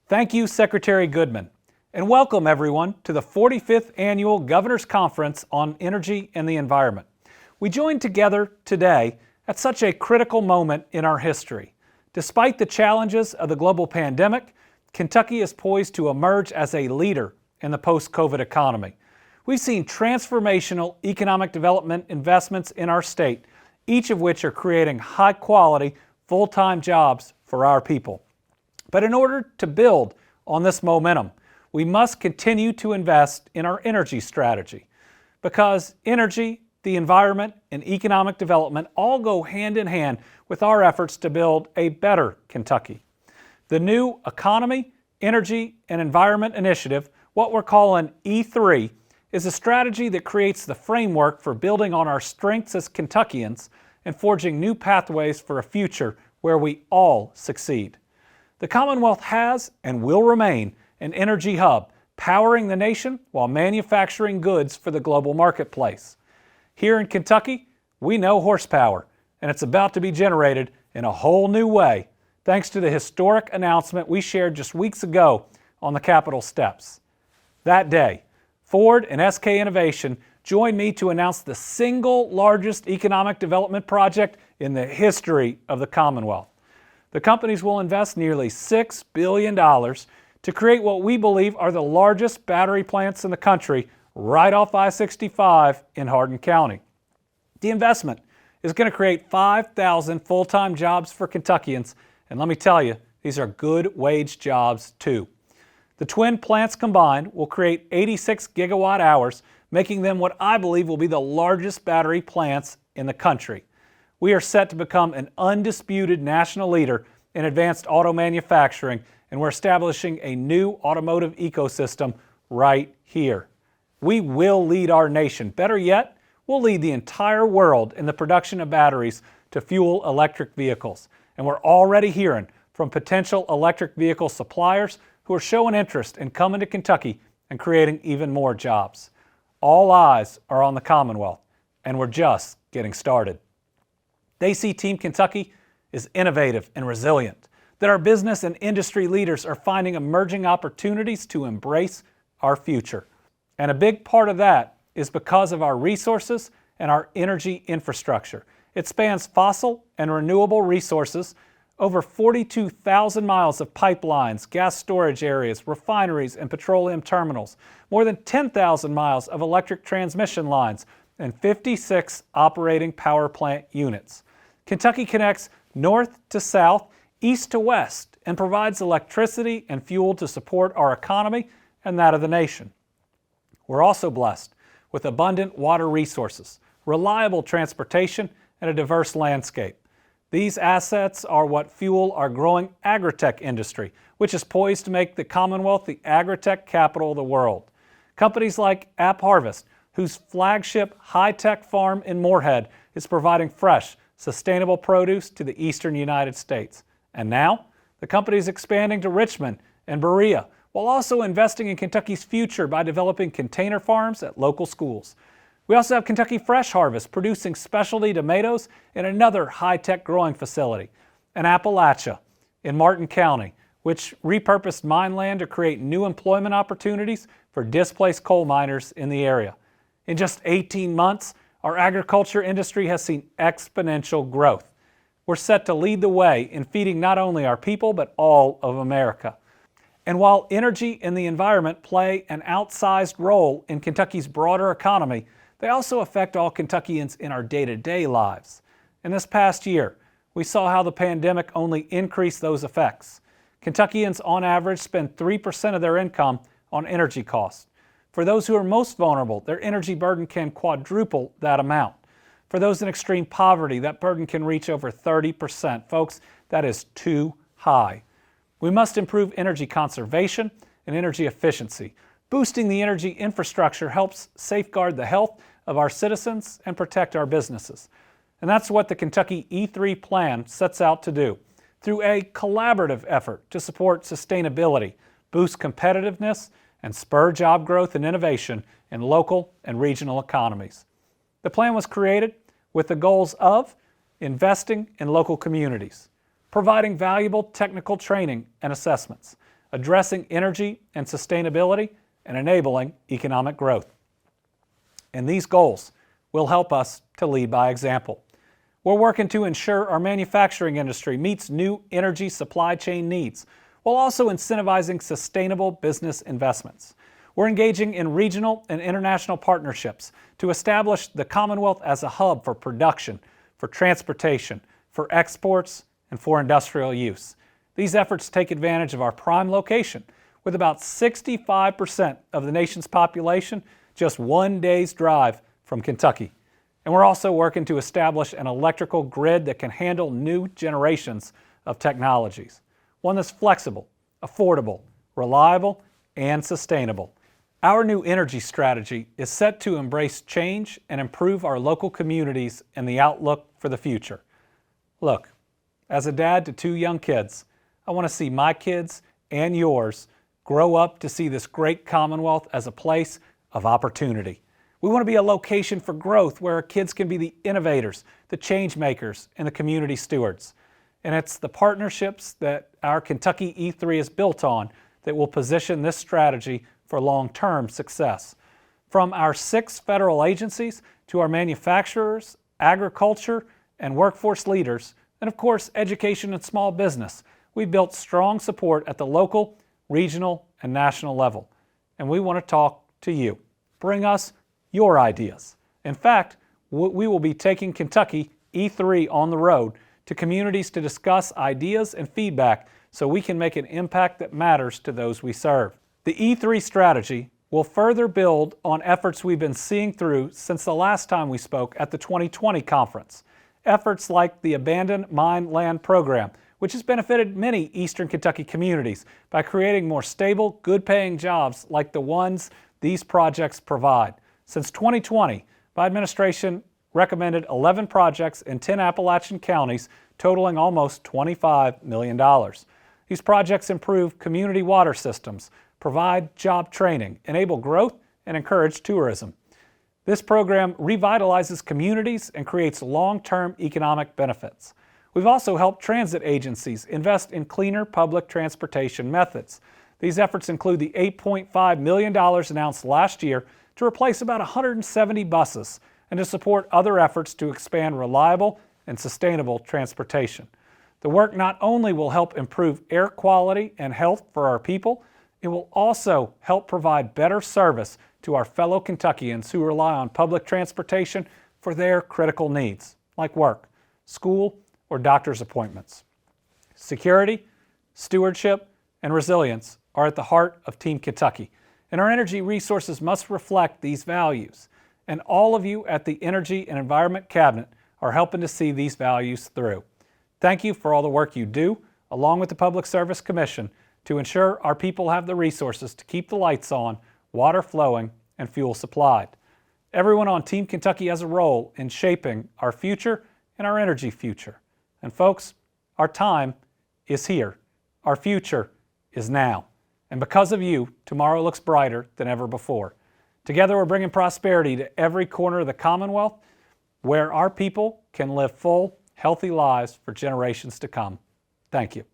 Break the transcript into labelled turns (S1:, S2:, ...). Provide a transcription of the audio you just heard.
S1: Thank you, Secretary Goodman, and welcome everyone to the 45th Annual Governor's Conference on Energy and the Environment. We join together today at such a critical moment in our history. Despite the challenges of the global pandemic, Kentucky is poised to emerge as a leader in the post-COVID economy. We've seen transformational economic development investments in our state, each of which are creating high-quality, full-time jobs for our people. But in order to build on this momentum, we must continue to invest in our energy strategy, because energy, the environment, and economic development all go hand in hand with our efforts to build a better Kentucky. The new Economy, Energy, and Environment Initiative, what we're calling E3, is a strategy that creates the framework for building on our strengths as Kentuckians and forging new pathways for a future where we all succeed. The Commonwealth has and will remain an energy hub, powering the nation while manufacturing goods for the global marketplace. Here in Kentucky, we know horsepower, and it's about to be generated in a whole new way, thanks to the historic announcement we shared just weeks ago on the Capitol steps. That day, Ford and SK Innovation joined me to announce the single largest economic development project in the history of the Commonwealth. The companies will invest nearly $6 billion to create what we believe are the largest battery plants in the country right off I-65 in Hardin County. The investment is going to create 5,000 full-time jobs for Kentuckians, and let me tell you, these are good wage jobs too. The twin plants combined will create 86 gigawatt hours, making them what I believe will be the largest battery plants in the country. We are set to become an undisputed national leader in advanced auto manufacturing, and we're establishing a new automotive ecosystem right here. We will lead our nation. Better yet, we'll lead the entire world in the production of batteries to fuel electric vehicles. And we're already hearing from potential electric vehicle suppliers who are showing interest in coming to Kentucky and creating even more jobs. All eyes are on the Commonwealth, and we're just getting started. They see Team Kentucky is innovative and resilient, that our business and industry leaders are finding emerging opportunities to embrace our future. And a big part of that is because of our resources and our energy infrastructure. It spans fossil and renewable resources, over 42,000 miles of pipelines, gas storage areas, refineries, and petroleum terminals, more than 10,000 miles of electric transmission lines, and 56 operating power plant units. Kentucky connects north to south, east to west, and provides electricity and fuel to support our economy and that of the nation. We're also blessed with abundant water resources, reliable transportation, and a diverse landscape. These assets are what fuel our growing agritech industry, which is poised to make the Commonwealth the agritech capital of the world. Companies like AppHarvest, whose flagship high-tech farm in Moorhead is providing fresh, sustainable produce to the eastern United States. And now, the company is expanding to Richmond and Berea, while also investing in Kentucky's future by developing container farms at local schools. We also have Kentucky Fresh Harvest producing specialty tomatoes in another high-tech growing facility, and Appalachia in Martin County, which repurposed mine land to create new employment opportunities for displaced coal miners in the area. In just 18 months, our agriculture industry has seen exponential growth. We're set to lead the way in feeding not only our people, but all of America. And while energy and the environment play an outsized role in Kentucky's broader economy, they also affect all Kentuckians in our day-to-day lives. In this past year, we saw how the pandemic only increased those effects. Kentuckians on average spend 3% of their income on energy costs. For those who are most vulnerable, their energy burden can quadruple that amount. For those in extreme poverty, that burden can reach over 30%. Folks, that is too high. We must improve energy conservation and energy efficiency. Boosting the energy infrastructure helps safeguard the health of our citizens and protect our businesses. And that's what the Kentucky E3 plan sets out to do, through a collaborative effort to support sustainability, boost competitiveness, and spur job growth and innovation in local and regional economies. The plan was created with the goals of investing in local communities, providing valuable technical training and assessments, addressing energy and sustainability, and enabling economic growth. And these goals will help us to lead by example. We're working to ensure our manufacturing industry meets new energy supply chain needs, while also incentivizing sustainable business investments. We're engaging in regional and international partnerships to establish the Commonwealth as a hub for production, for transportation, for exports, and for industrial use. These efforts take advantage of our prime location, with about 65% of the nation's population just 1 day's drive from Kentucky. And we're also working to establish an electrical grid that can handle new generations of technologies, one that's flexible, affordable, reliable, and sustainable. Our new energy strategy is set to embrace change and improve our local communities and the outlook for the future. Look, as a dad to 2 young kids, I want to see my kids and yours grow up to see this great Commonwealth as a place of opportunity. We want to be a location for growth where our kids can be the innovators, the change makers, and the community stewards. And it's the partnerships that our Kentucky E3 is built on that will position this strategy for long-term success. From our 6 federal agencies to our manufacturers, agriculture, and workforce leaders, and of course, education and small business, we built strong support at the local, regional, and national level. And we want to talk to you. Bring us your ideas. In fact, we will be taking Kentucky E3 on the road to communities to discuss ideas and feedback so we can make an impact that matters to those we serve. The E3 strategy will further build on efforts we've been seeing through since the last time we spoke at the 2020 conference. Efforts like the Abandoned Mine Land Program, which has benefited many Eastern Kentucky communities by creating more stable, good-paying jobs like the ones these projects provide. Since 2020, my administration recommended 11 projects in 10 Appalachian counties totaling almost $25 million. These projects improve community water systems, provide job training, enable growth, and encourage tourism. This program revitalizes communities and creates long-term economic benefits. We've also helped transit agencies invest in cleaner public transportation methods. These efforts include the $8.5 million announced last year to replace about 170 buses and to support other efforts to expand reliable and sustainable transportation. The work not only will help improve air quality and health for our people, it will also help provide better service to our fellow Kentuckians who rely on public transportation for their critical needs, like work, school, or doctor's appointments. Security, stewardship, and resilience are at the heart of Team Kentucky, and our energy resources must reflect these values. And all of you at the Energy and Environment Cabinet are helping to see these values through. Thank you for all the work you do, along with the Public Service Commission, to ensure our people have the resources to keep the lights on, water flowing, and fuel supplied. Everyone on Team Kentucky has a role in shaping our future and our energy future. And folks, our time is here. Our future is now. And because of you, tomorrow looks brighter than ever before. Together, we're bringing prosperity to every corner of the Commonwealth where our people can live full, healthy lives for generations to come. Thank you.